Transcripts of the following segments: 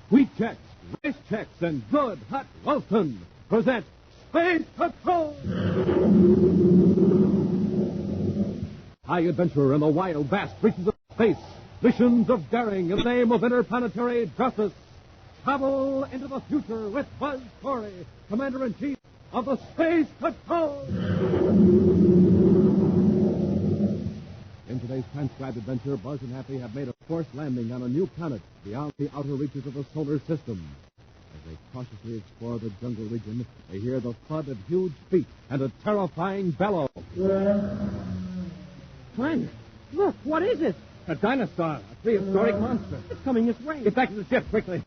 Wheat Chex, Rice Chex, and good hot Ralston present Space Patrol! High adventure in the wild, vast reaches of space. Missions of daring in the name of interplanetary justice. Travel into the future with Buzz Corey, Commander-in-Chief of the Space Patrol! In today's transcribed adventure, Buzz and Happy have made a forced landing on a new planet beyond the outer reaches of the solar system. As they cautiously explore the jungle region, they hear the thud of huge feet and a terrifying bellow. Friend, look, what is it? A dinosaur, a prehistoric monster. It's coming this way. Get back to the ship, quickly.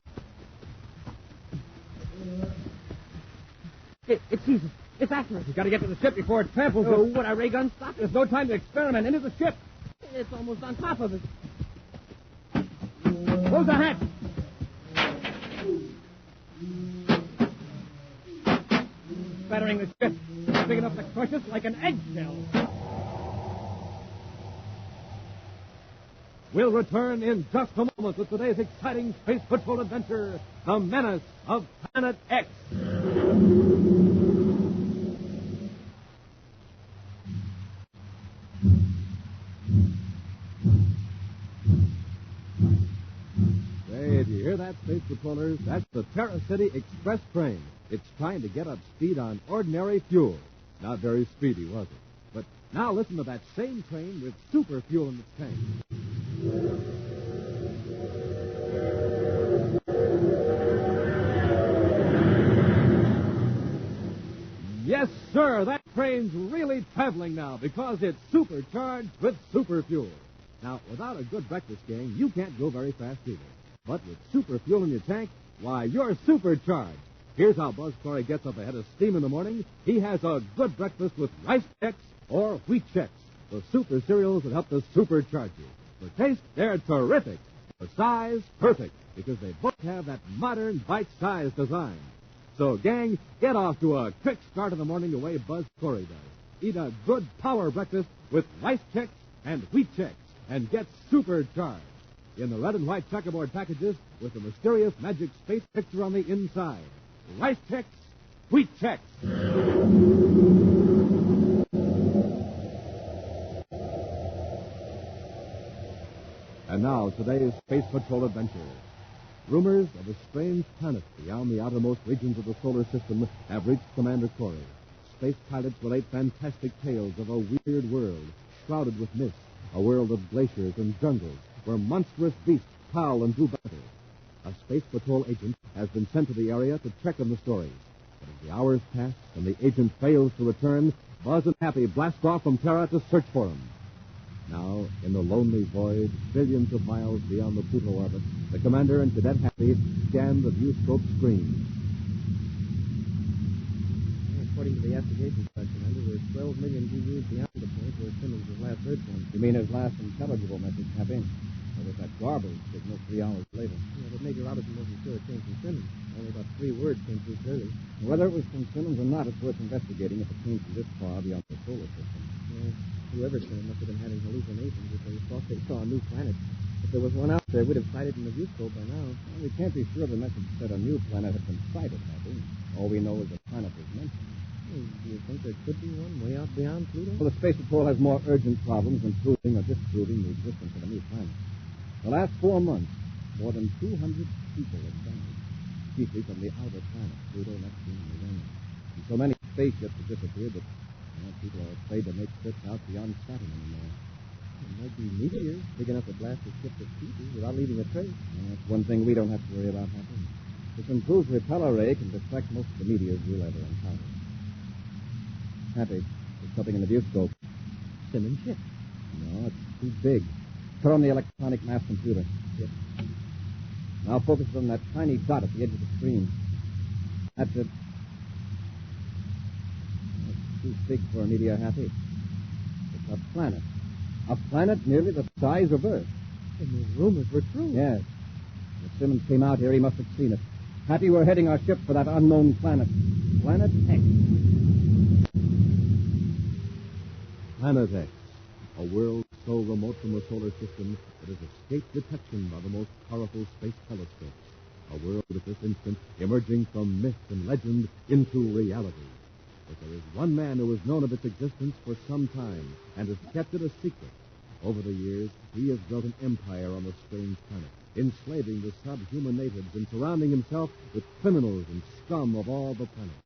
It sees us. It's after us. We've got to get to the ship before it tramples us. Oh, would our ray gun stop it? There's no time to experiment. Into the ship. It's almost on top of us. Close the hatch. Battering the ship. It's big enough to crush us like an eggshell. We'll return in just a moment with today's exciting Space Patrol adventure, The Menace of Planet X. Hey, do you hear that, Space Patrollers? That's the Terra City Express train. It's trying to get up speed on ordinary fuel. Not very speedy, was it? But now listen to that same train with super fuel in its tank. Yes, sir, that train's really traveling now because it's supercharged with super fuel. Now, without a good breakfast, gang, you can't go very fast either. But with super fuel in your tank, why, you're supercharged. Here's how Buzz Corey gets up ahead of steam in the morning. He has a good breakfast with Rice Chex or Wheat Chex, the super cereals that help to supercharge you. For taste, they're terrific. For size, perfect, because they both have that modern bite-sized design. So, gang, get off to a quick start in the morning the way Buzz Corey does. Eat a good power breakfast with Rice Chex and Wheat Chex and get supercharged. In the red and white checkerboard packages with the mysterious magic space picture on the inside. Rice Chex, Wheat Chex. And now, today's Space Patrol adventure. Rumors of a strange planet beyond the outermost regions of the solar system have reached Commander Corey. Space pilots relate fantastic tales of a weird world, shrouded with mist, a world of glaciers and jungles, where monstrous beasts prowl and do battle. A Space Patrol agent has been sent to the area to check on the stories. But as the hours pass and the agent fails to return, Buzz and Happy blast off from Terra to search for him. Now, in the lonely void, billions of miles beyond the Pluto orbit, the commander and Cadet Happy scan the viewscope screen. According to the astrogations, Commander, we're 12 million GUs beyond the point where Simmons was last heard from. You mean his last intelligible message, Happy? Or was that garbled signal 3 hours later? Yeah, but Major Robertson wasn't sure it came from Simmons. Only about 3 words came through clearly. Whether it was from Simmons or not, it's worth investigating if it came from this far beyond the solar system. Yeah, whoever sent it must have been having hallucinations if they thought they saw a new planet. If there was one out there, we'd have sighted in the viewscope by now. Well, we can't be sure the message said a new planet had been sighted, Happy. All we know is a planet was mentioned. Well, do you think there could be one way out beyond Pluto? Well, the Space Patrol has more urgent problems than proving or disproving the existence of a new planet. The last 4 months, more than 200 people have died, chiefly from the outer planet, Pluto, Neptune, and Uranus. And so many spaceships have disappeared that people are afraid to make trips out beyond Saturn anymore. It might be meteors big enough to blast a ship to pieces without leaving a trace. And that's one thing we don't have to worry about, Happy. This improved repeller ray can deflect most of the meteors we'll ever encounter. Happy, there's something in the viewscope. Simmons ship. No, it's too big. Turn on the electronic mass computer. Yes. Now focus on that tiny dot at the edge of the screen. That's it. It's too big for a meteor, Happy. It's a planet. A planet nearly the size of Earth. And those rumors were true. Yes. If Simmons came out here, he must have seen it. Happy, we're heading our ship for that unknown planet. Planet X. Planet X, a world so remote from the solar system it has escaped detection by the most powerful space telescopes. A world at this instant emerging from myth and legend into reality. But there is one man who has known of its existence for some time and has kept it a secret. Over the years, he has built an empire on the strange planet, enslaving the subhuman natives and surrounding himself with criminals and scum of all the planets.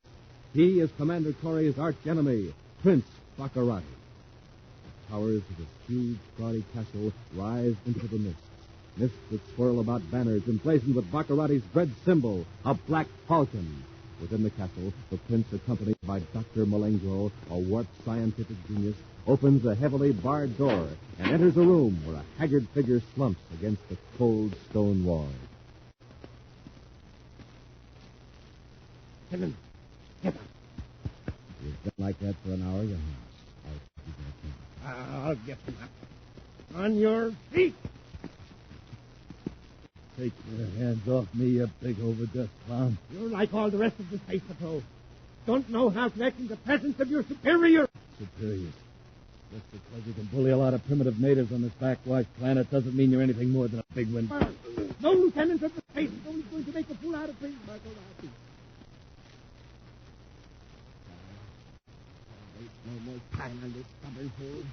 He is Commander Corey's arch-enemy, Prince Baccarati. The towers of his huge, gaudy castle rise into the mists that swirl about banners emblazoned with Baccarati's dread symbol, a black falcon. Within the castle, the prince, accompanied by Dr. Malengro, a warped scientific genius, opens a heavily barred door and enters a room where a haggard figure slumps against the cold stone wall. Come in. Get up. You've been like that for an hour, Your Highness. I'll get him up. On your feet. Take your hands off me, you big overdressed clown. You're like all the rest of the Space Patrol. Don't know how to act in the presence of your superior. Superior. Just because you can bully a lot of primitive natives on this backwashed planet doesn't mean you're anything more than a big wind. No lieutenant of the Space Patrol is going to make a fool out of me, Baccarati. Waste no more time on this stubborn fool.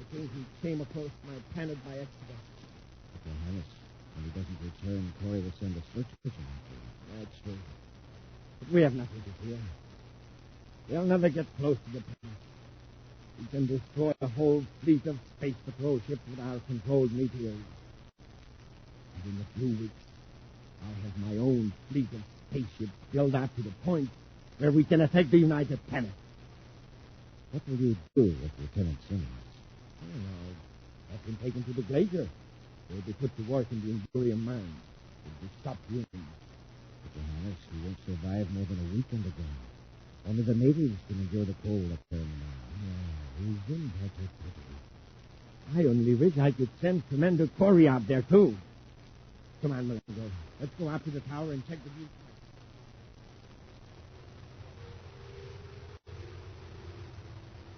I think he came across my planet by accident. Your Highness, when he doesn't return, Corey will send a search mission after him. That's true. But we have nothing to fear. They'll never get close to the planet. We can destroy a whole fleet of Space Patrol ships with our controlled meteors. And in a few weeks, I'll have my own fleet of spaceships built out to the point where we can attack the United Planet. What will you do with Lieutenant Simmons? I don't know. I've been taken to the glacier. They'll be put to work in the Imperium mines. They'll be stopped human. But, Your Highness, he won't survive more than a week underground. Only the natives can endure the cold up there now. He's in I only wish I could send Commander Corey out there, too. Come on, Malengo. Let's go up to the tower and check the view.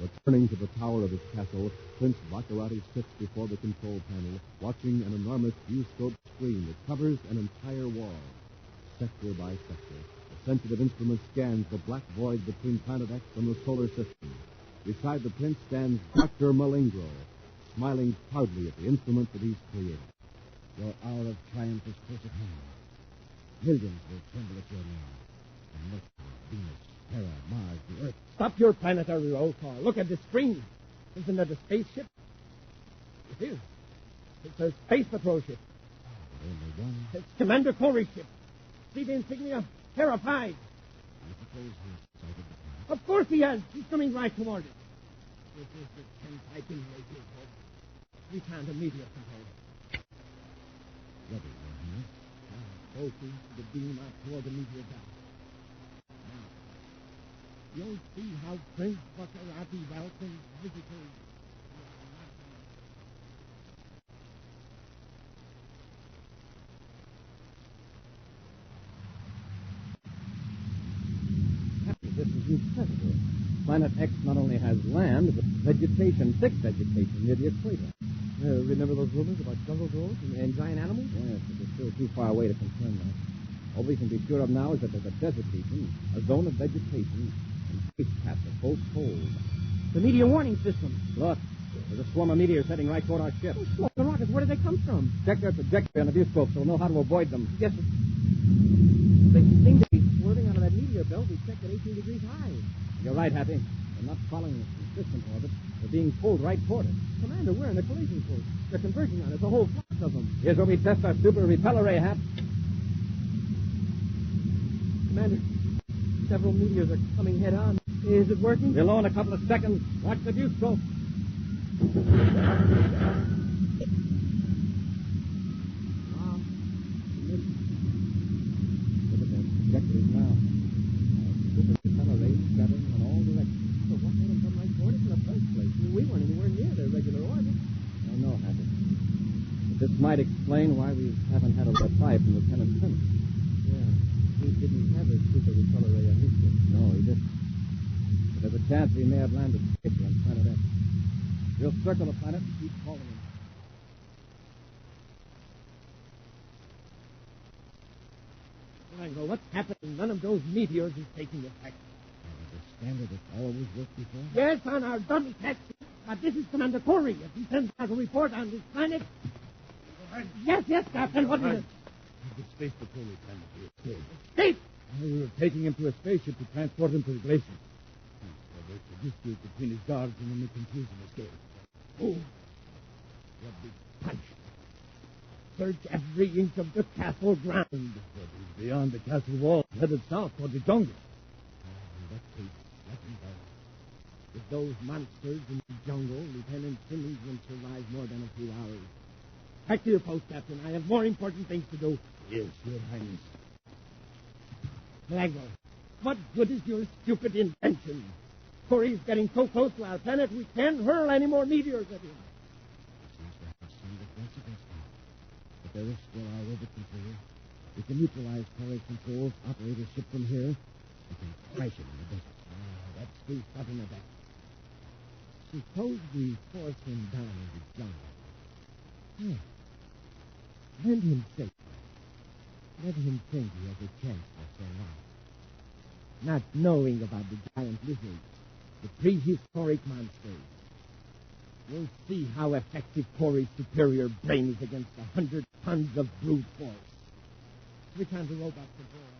Returning to the tower of his castle, Prince Baccarati sits before the control panel, watching an enormous viewscope screen that covers an entire wall. Sector by sector, a sensitive instrument scans the black void between Planet X and the solar system. Beside the prince stands Dr. Malengro, smiling proudly at the instrument that he's created. Your hour of triumph is close at hand. Millions will tremble at your name. And Mercury, Venus, Terra, Mars, the Earth. Stop your planetary roll call. Look at the screen. Isn't that a spaceship? It is. It's a Space Patrol ship. Only one. It's Commander Corey's ship. See the insignia? Terra 5. I suppose he has sighted the planet. Of course he has. He's coming right toward it. This is the 10th typing radio code. We found a meteor controller. Ready, Your Highness. Focus the beam out toward the meteor belt. Now, you'll see how Prince Baccarati welcomes visitors. This is incredible. Planet X not only has land, but vegetation, thick vegetation near the equator. Remember those rumors about jungle growth and giant animals? Yes, but they're still too far away to confirm that. All we can be sure of now is that there's a desert region, a zone of vegetation, and space paths of both poles. The meteor warning system. Look, there's a swarm of meteors heading right toward our ship. Oh, smoke and rockets. Where do they come from? Check their trajectory on the viewscope so we'll know how to avoid them. Yes, sir. They seem to be swirling out of that meteor belt we checked at 18 degrees high. You're right, Happy. They're not following a consistent orbit. They're being pulled right toward us. Commander, we're in a collision course. They're converging on us, a whole flock of them. Here's where we test our super repeller ray, Hap. Commander, several meteors are coming head on. Is it working? We'll know in a couple of seconds. Watch the viewscope. Look at their trajectories now. Super repeller rays scattering in all directions. So what made them come right toward us in the first place? We weren't anywhere near their regular orbit. I don't know, Happy. But this might explain why we haven't had a reply from Lieutenant Simmons. Yeah, he didn't have a super repeller ray on his ship. No, he didn't. But there's a chance he may have landed safely on Planet X. We'll circle the planet and keep calling him. Rango, what's happening? None of those meteors is taking effect. I understand it. It's always worked before. Yes, on our dummy test. But this is Commander Corey. If he sends out a report on this planet... Yes, Captain. What is it? The space patrol lieutenant to escape. Escape? We were taking him to a spaceship to transport him to the glacier. There's a dispute between his guards and then the confusion escaped. Oh. You'll be punched. Search every inch of the castle ground. But he's beyond the castle wall, headed south toward the jungle. In that case, let him go. With those monsters in the jungle, Lieutenant Simmons won't survive more than a few hours. Back to your post, Captain. I have more important things to do. Yes, Your Highness. Rango, what good is your stupid invention? Corey's getting so close to our planet, we can't hurl any more meteors at him. Seems to have some defense against him. But there is still our robot controller. We can neutralize Corey's controls, operate his ship from here, and can crash it in the desert. That's too sudden a death. Suppose we force him down in the jungle. Let him think. Let him think he has a chance for so long. Not knowing about the giant lizards, the prehistoric monsters. We'll see how effective Corey's superior brain is against 100 tons of brute force. Switch on the robot control.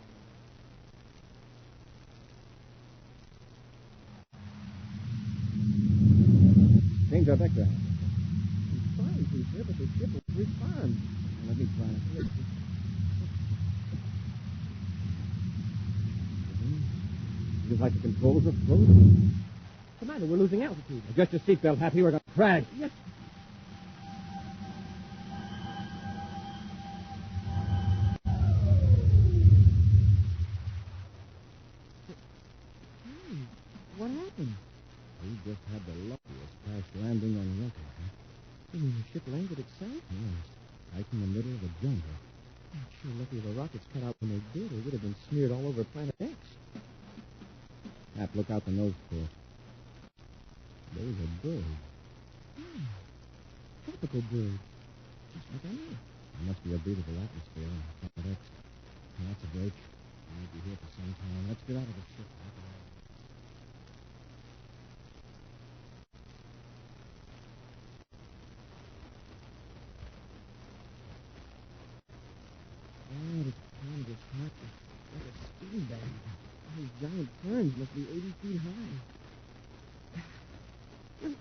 Change our vector. He's trying to, sir, but the ship will respond. Let me try. Feels like the controls are frozen. Commander, we're losing altitude. Adjust your seatbelt, Happy. We're going to crash. Yes. What happened? We just had the luckiest crash landing on record. Huh? You mean the ship landed itself? Yes. Right in the middle of the jungle. I'm sure lucky the rockets cut out when they did. It would have been smeared all over Planet X. Hap, look out the nose port. There's a bird. Tropical bird. Just like I knew. There must be a breathable atmosphere on Planet X. Now, that's a break. We'll be here for some time. Let's get out of the ship. Like a steam bag. Those giant ferns must be 80 feet high. What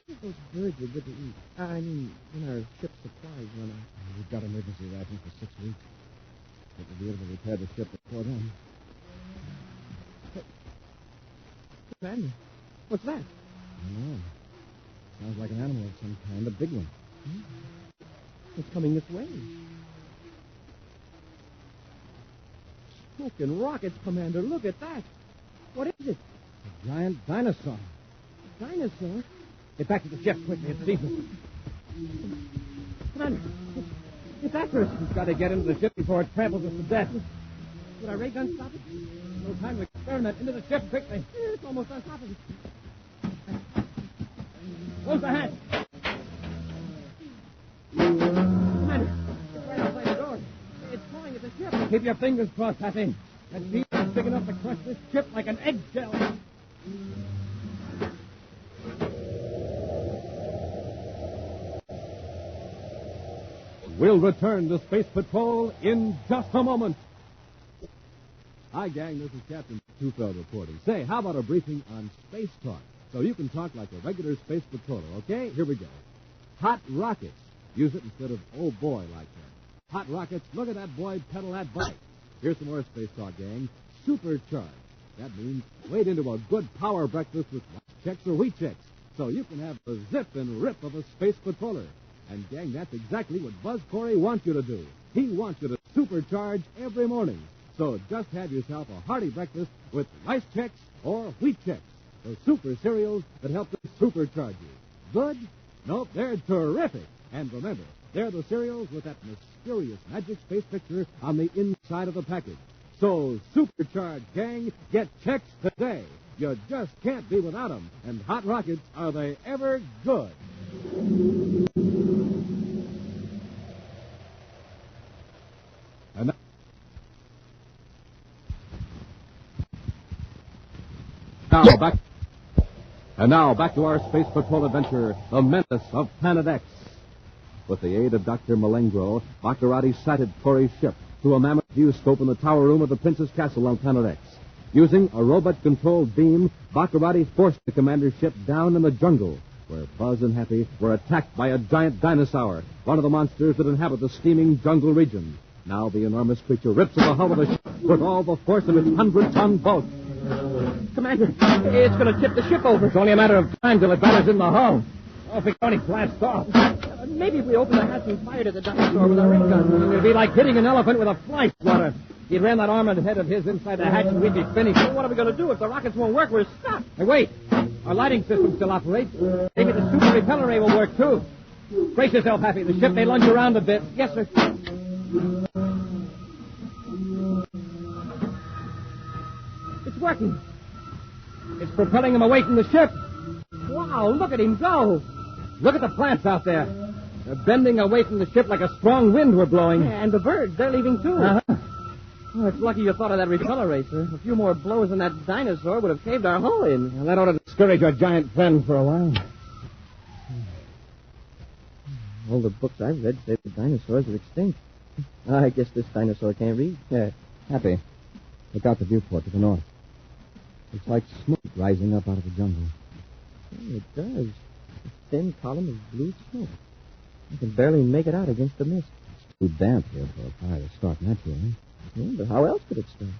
if those birds are good to eat? I mean, when our ship's supplies run out. We've got emergency rations for 6 weeks. But we'll be able to repair the ship before then. Commander, what's that? I don't know. Sounds like an animal of some kind, a big one. It's coming this way. Smoking rockets, Commander. Look at that. What is it? A giant dinosaur. A dinosaur? Get back to the ship quickly. It's season. Commander, it's after us. We've got to get into the ship before it tramples us to death. Would our ray gun stop it? No time to experiment. Into the ship quickly. It's almost on top of us. Close the hatch. Commander, it's right outside the door. It's pulling at the ship. Keep your fingers crossed, Happy. That beam is big enough to crush this ship like an eggshell. We'll return to Space Patrol in just a moment. Hi, gang. This is Captain Tufeld reporting. Say, how about a briefing on space talk? So you can talk like a regular space patroller, okay? Here we go. Hot rockets. Use it instead of oh boy like that. Hot rockets. Look at that boy pedal that bike. Here's some more space talk, gang. Supercharged. That means wade into a good power breakfast with Chex or Wheat Chex, so you can have the zip and rip of a space patroller. And, gang, that's exactly what Buzz Corey wants you to do. He wants you to supercharge every morning. So just have yourself a hearty breakfast with Rice Chex or Wheat Chex, the super cereals that help to supercharge you. Good? Nope, they're terrific. And remember, they're the cereals with that mysterious magic space picture on the inside of the package. So supercharge, gang. Get Chex today. You just can't be without them. And Hot Rockets, are they ever good? And now back to our Space Patrol adventure, the Menace of Planet X. With the aid of Dr. Malengro, Baccarati sighted Corey's ship through a mammoth viewscope in the tower room of the Prince's Castle on Planet X. Using a robot-controlled beam, Baccarati forced the commander's ship down in the jungle, where Buzz and Happy were attacked by a giant dinosaur, one of the monsters that inhabit the steaming jungle region. Now the enormous creature rips at the hull of the ship with all the force of its 100-ton bulk. Commander, it's going to tip the ship over. It's only a matter of time till it batters in the hull. Oh, if it only blasts off. Maybe if we open the hatch and fired at the dinosaur with our ray gun. It'd be like hitting an elephant with a fly swatter. He'd ram that armored head of his inside the hatch and we'd be finished. Well, what are we going to do? If the rockets won't work, we're stuck. Hey, wait. Our lighting system still operates. Maybe the super repeller ray will work, too. Brace yourself, Happy. The ship may lunge around a bit. Yes, sir. It's working. It's propelling him away from the ship. Wow, look at him go. Look at the plants out there. They're bending away from the ship like a strong wind we're blowing. Yeah, and the birds, they're leaving, too. Uh-huh. Oh, it's lucky you thought of that repeller ray, sir. A few more blows and that dinosaur would have caved our hull in. Well, that ought to discourage our giant friend for a while. All the books I've read say the dinosaurs are extinct. I guess this dinosaur can't read. Yeah, Happy. Look out the viewport to the north. It's like smoke rising up out of the jungle. Oh, it does. A thin column of blue smoke. I can barely make it out against the mist. It's too damp here for a fire to start naturally. Yeah, but how else could it start?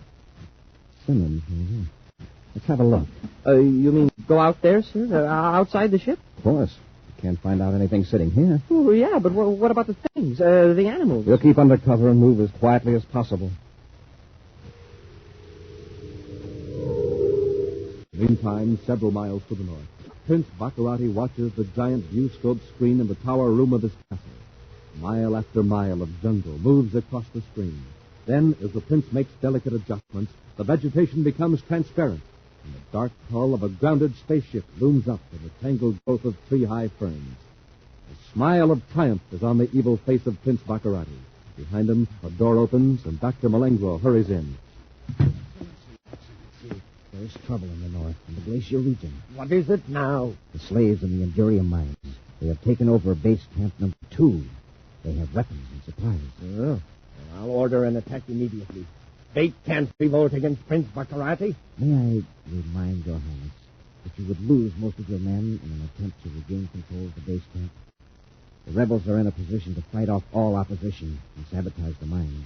Simmons, maybe. Let's have a look. You mean go out there, sir? Outside the ship? Of course. You can't find out anything sitting here. Oh, yeah, but what about the things? The animals? We'll keep under cover and move as quietly as possible. Meantime, several miles to the north, Prince Baccarati watches the giant viewscope screen in the tower room of his castle. Mile after mile of jungle moves across the screen. Then, as the prince makes delicate adjustments, the vegetation becomes transparent, and the dark hull of a grounded spaceship looms up in the tangled growth of tree-high ferns. A smile of triumph is on the evil face of Prince Baccarati. Behind him, a door opens, and Dr. Malengro hurries in. There's trouble in the north, in the glacier region. What is it now? The slaves in the Endurium mines. They have taken over base camp number 2. They have weapons and supplies. Oh. I'll order an attack immediately. Fate can't revolt against Prince Baccarati. May I remind your Highness that you would lose most of your men in an attempt to regain control of the base camp? The rebels are in a position to fight off all opposition and sabotage the mines.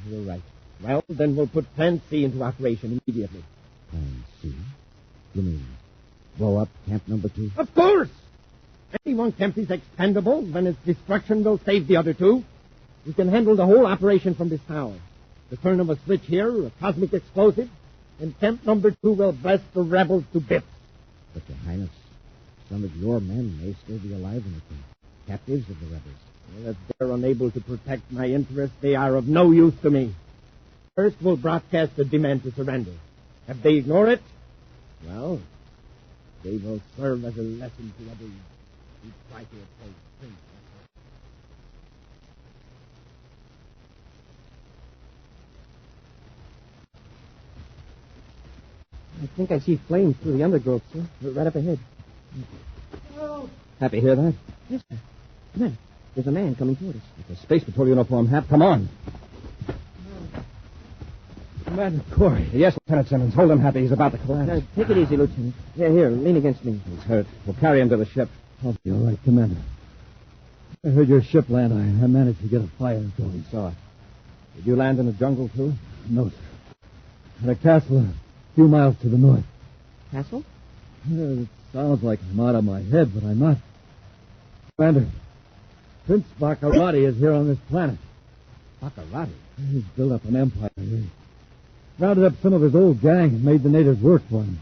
You're right. Well, then we'll put Plan C into operation immediately. Plan C? You mean blow up camp number 2? Of course! Anyone camp is expendable, then its destruction will save the other 2. We can handle the whole operation from this tower. The turn of a switch here, a cosmic explosive, and camp number 2 will blast the rebels to bits. But, Your Highness, some of your men may still be alive in the camp, captives of the rebels. Well, if they're unable to protect my interests, they are of no use to me. First, we'll broadcast the demand to surrender. If they ignore it, well, they will serve as a lesson to others who try to oppose Prince. I think I see flames through the undergrowth, sir. Right up ahead. Happy, hear that? Yes, sir. Come on. There's a man coming toward us. It's a Space Patrol uniform, Hap. Come on. Commander Corey. Yes, Lieutenant Simmons. Hold him, Happy. He's about to collapse. Take it easy, Lieutenant. Here, lean against me. He's hurt. We'll carry him to the ship. I'll be all right, Commander. I heard your ship land. I managed to get a fire going. We saw it. Did you land in the jungle, too? No, sir. At a castle a few miles to the north. Castle? It sounds like I'm out of my head, but I'm not. Commander, Prince Baccarati is here on this planet. Baccarati? He's built up an empire here. Rounded up some of his old gang and made the natives work for him.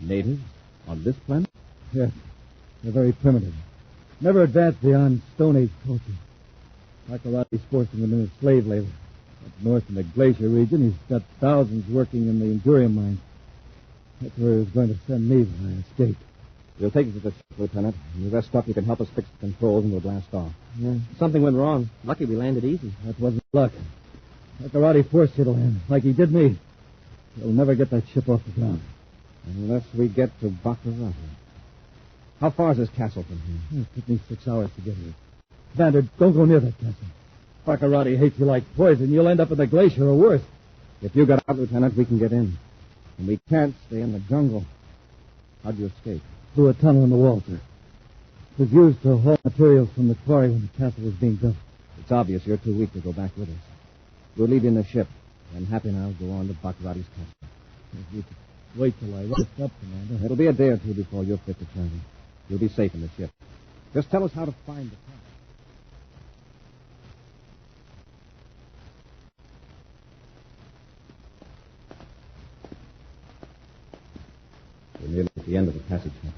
Natives? On this planet? Yes. They're very primitive. Never advanced beyond Stone Age culture. Baccarati's forcing them into slave labor. Up north in the glacier region, he's got thousands working in the Endurium mines. That's where he was going to send me when I escaped. We'll take you to the ship, Lieutenant. When you rest up, you can help us fix the controls and we'll blast off. Yeah, something went wrong. Lucky we landed easy. That wasn't luck. Baccarati forced you to land, like he did me. He'll never get that ship off the ground. Unless we get to Baccarati. How far is this castle from here? It took me 6 hours to get here. Commander, don't go near that castle. Baccarati hates you like poison. You'll end up in the glacier or worse. If you get out, Lieutenant, we can get in. And we can't stay in the jungle. How'd you escape? Through a tunnel in the wall, sir. It was used to haul materials from the quarry when the castle was being built. It's obvious you're too weak to go back with us. We'll leave you in the ship. And Happy and I'll go on to Baccarati's castle. If you could wait till I rest up, Commander. It'll be a day or two before you're fit to travel. You'll be safe in the ship. Just tell us how to find the castle. We're nearly at the end of the passage now.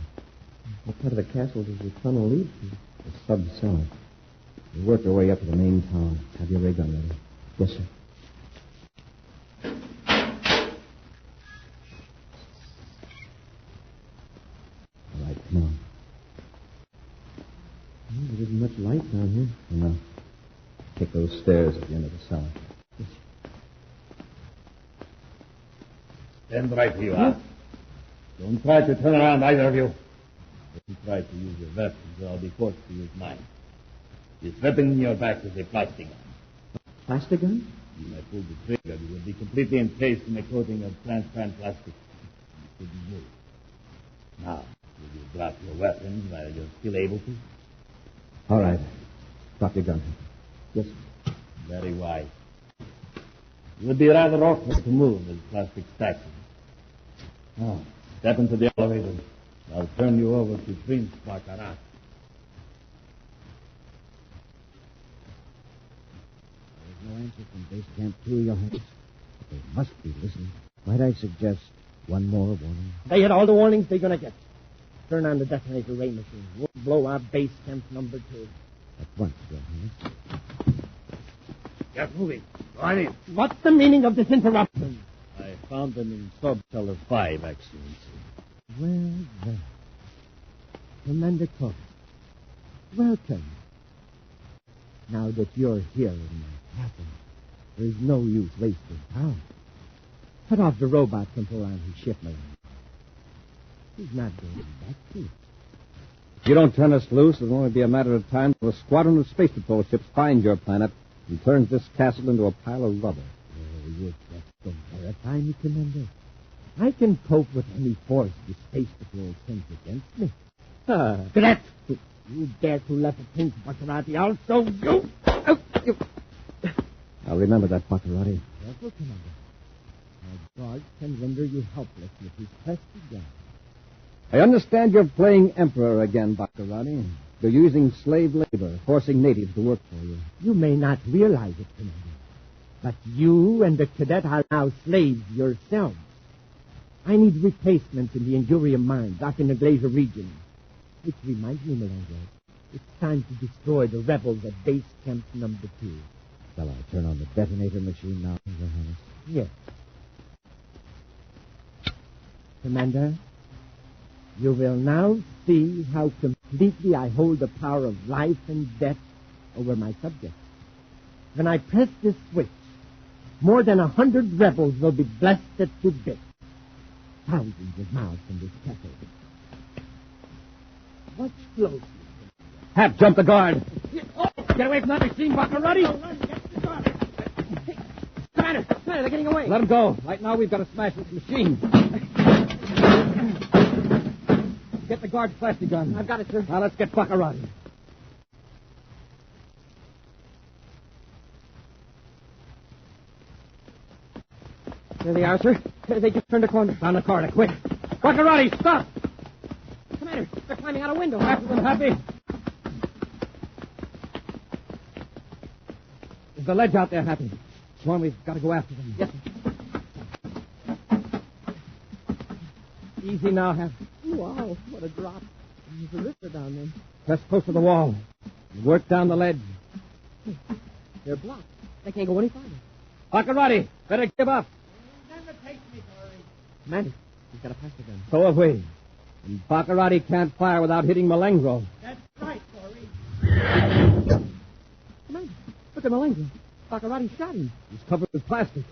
What part of the castle does the tunnel lead to? The sub-cellar. We worked our way up to the main tower. Have your ray gun ready? Yes, sir. All right, come on. There isn't much light down here. No. Take those stairs at the end of the cellar. Stand right where you are. Don't try to turn around, either of you. If you try to use your weapons, I'll be forced to use mine. This weapon in your back is a plastic gun. Plastic gun? When I pull the trigger, you will be completely encased in a coating of transparent plastic. You couldn't move. Now, will you drop your weapon while you're still able to? All right. Drop your gun. Yes, sir. Very wise. It would be rather awkward to move with plastic stacking. Now, step into the elevator. I'll turn you over to Prince Baccarat. There's no answer from Base Camp 2, Your Highness. But they must be listening. Might I suggest one more warning? They get all the warnings they're going to get. Turn on the detonator ray machine. We'll blow our base camp number 2. At once, Your Highness. Get moving. Go on in. What's the meaning of this interruption? I found them in sub-cellar 5, Excellency. Well. Commander Corbett, welcome. Now that you're here in my castle, there's no use wasting power. Cut off the robot control on his ship, Menace. He's not going to be back here. If you don't turn us loose, it'll only be a matter of time till a squadron of space patrol ships find your planet and turns this castle into a pile of rubber. Oh, you just don't terrify me, Commander. I can cope with any force the space patrol sends against me. Cadet! You dare to let the Prince Baccarati out, so you... I'll remember that, Baccarati. Careful, Commander. My guard can render you helpless with his trusty gun. I understand you're playing emperor again, Baccarati. You're using slave labor, forcing natives to work for you. You may not realize it, Commander, but you and the cadet are now slaves yourselves. I need replacements in the Endurium mines out in the glacier region. Which reminds me, Melange, it's time to destroy the rebels at base camp number 2. Shall I turn on the detonator machine now, Your Highness? Yes. Commander, you will now see how completely I hold the power of life and death over my subjects. When I press this switch, more than 100 rebels will be blasted to bits. Thousands of miles from this castle. Watch closely. Hap, jump the guard. Get away from that machine, Baccarati! Commander, they're getting away. Let him go. Right now, we've got to smash this machine. Get the guard's plastic gun. I've got it, sir. Now, let's get Baccarati. There they are, sir. They just turned a corner. Down the corridor, quick. Baccarati, stop! Commander, they're climbing out a window. After them, Happy. There's a ledge out there, Happy. Come on, we've got to go after them. Yes, sir. Easy now, Happy. Wow, what a drop. There's a river down there. Press close to the wall. Work down the ledge. They're blocked. They can't go any farther. Baccarati, better give up. Never take me, Corey. Commander, he's got a plastic gun. So have we. And Baccarati can't fire without hitting Melengro. That's right, Corey. Commander, look at Melengro. Baccarati shot him. He's covered with plastic.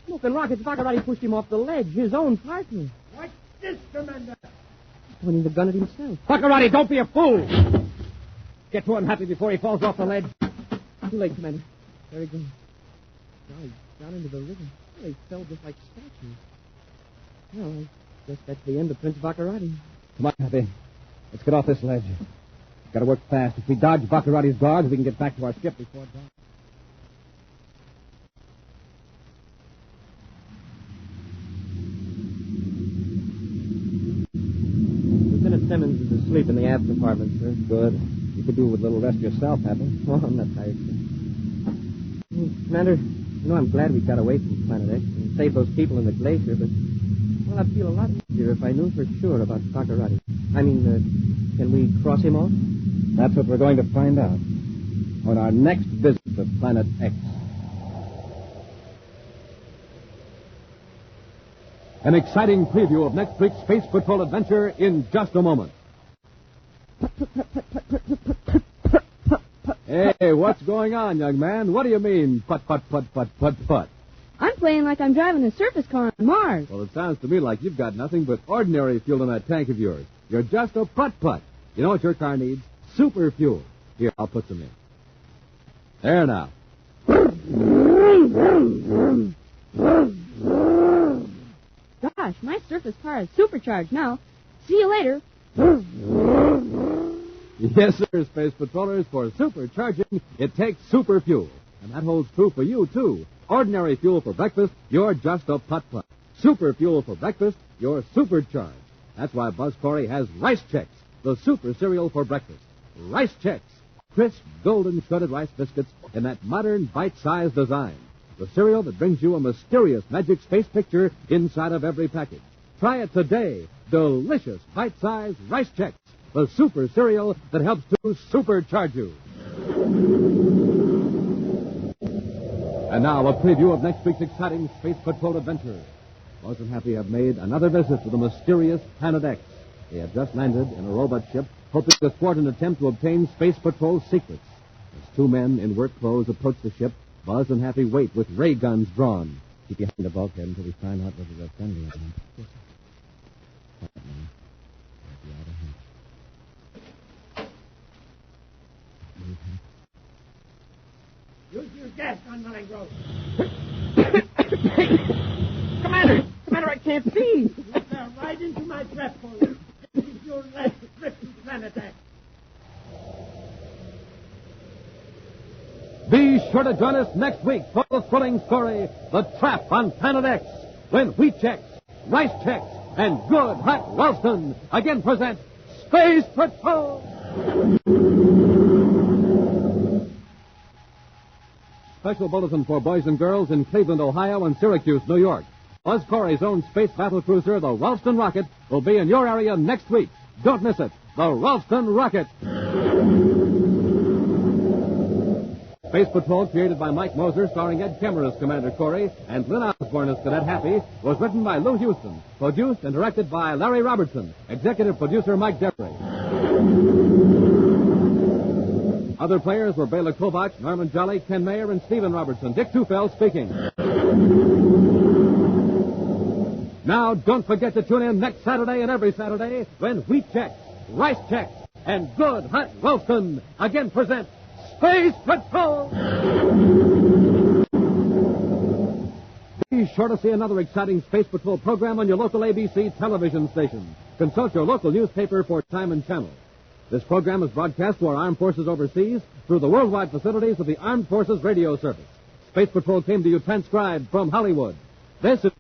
Smoke and rockets. Baccarati pushed him off the ledge. His own partner. Watch this, Commander? Pointing the gun at himself. Baccarati, don't be a fool! Get to him, Happy, before he falls off the ledge. Too late, Commander. Very good. Now he's down into the river. Well, they fell just like statues. Well, I guess that's the end of Prince Baccarati. Come on, Happy. Let's get off this ledge. Got to work fast. If we dodge Baccarati's guards, we can get back to our ship before dawn. Lieutenant Simmons is asleep in the aft compartment, sir. Good. You could do with a little rest yourself, Happy. Oh, I'm not tired, sir. Commander, you know I'm glad we got away from Planet X and saved those people in the glacier, but, well, I'd feel a lot easier if I knew for sure about Baccarati. I mean, can we cross him off? That's what we're going to find out on our next visit to Planet X. An exciting preview of next week's Space Patrol adventure in just a moment. Hey, what's going on, young man? What do you mean, put? I'm playing like I'm driving a surface car on Mars. Well, it sounds to me like you've got nothing but ordinary fuel in that tank of yours. You're just a putt-putt. You know what your car needs? Super fuel. Here, I'll put some in. There now. Gosh, my surface car is supercharged now. See you later. Yes, sir, Space Patrollers. For supercharging, it takes super fuel. And that holds true for you, too. Ordinary fuel for breakfast, you're just a putt-putt. Super fuel for breakfast, you're supercharged. That's why Buzz Corey has Rice Chex, the super cereal for breakfast. Rice Chex, crisp, golden shredded rice biscuits in that modern, bite-sized design. The cereal that brings you a mysterious magic space picture inside of every package. Try it today. Delicious, bite-sized Rice Chex, the super cereal that helps to supercharge you. And now, a preview of next week's exciting Space Patrol adventure. Buzz and Happy have made another visit to the mysterious Planet X. They have just landed in a robot ship, hoping to thwart an attempt to obtain Space Patrol secrets. As two men in work clothes approach the ship, Buzz and Happy wait with ray guns drawn. Keep behind the bulkhead until we find out whether they're friendly or not. Yes, sir. Quiet now. There's the outer hatch. Use your gas gun, Malingro. Commander, I can't see. You fell right into my trap hole. This is your last trip to Planet X. Be sure to join us next week for the thrilling story, The Trap on Planet X, when Wheat Chex, Rice Chex, and Good Hot Ralston again present Space Patrol! Special bulletin for boys and girls in Cleveland, Ohio, and Syracuse, New York. Buzz Corey's own space battle cruiser, the Ralston Rocket, will be in your area next week. Don't miss it. The Ralston Rocket. Space Patrol, created by Mike Moser, starring Ed Kemmer as Commander Corey and Lynn Osborne as Cadet Happy, was written by Lou Houston, produced and directed by Larry Robertson, executive producer Mike Debray. Other players were Bela Kovach, Norman Jolly, Ken Mayer, and Stephen Robertson. Dick Tufeld speaking. Now, don't forget to tune in next Saturday and every Saturday when Wheat Chex, Rice Chex, and Good Hot Ralston again present Space Patrol! Be sure to see another exciting Space Patrol program on your local ABC television station. Consult your local newspaper for time and channel. This program is broadcast to our armed forces overseas through the worldwide facilities of the Armed Forces Radio Service. Space Patrol came to you transcribed from Hollywood. This is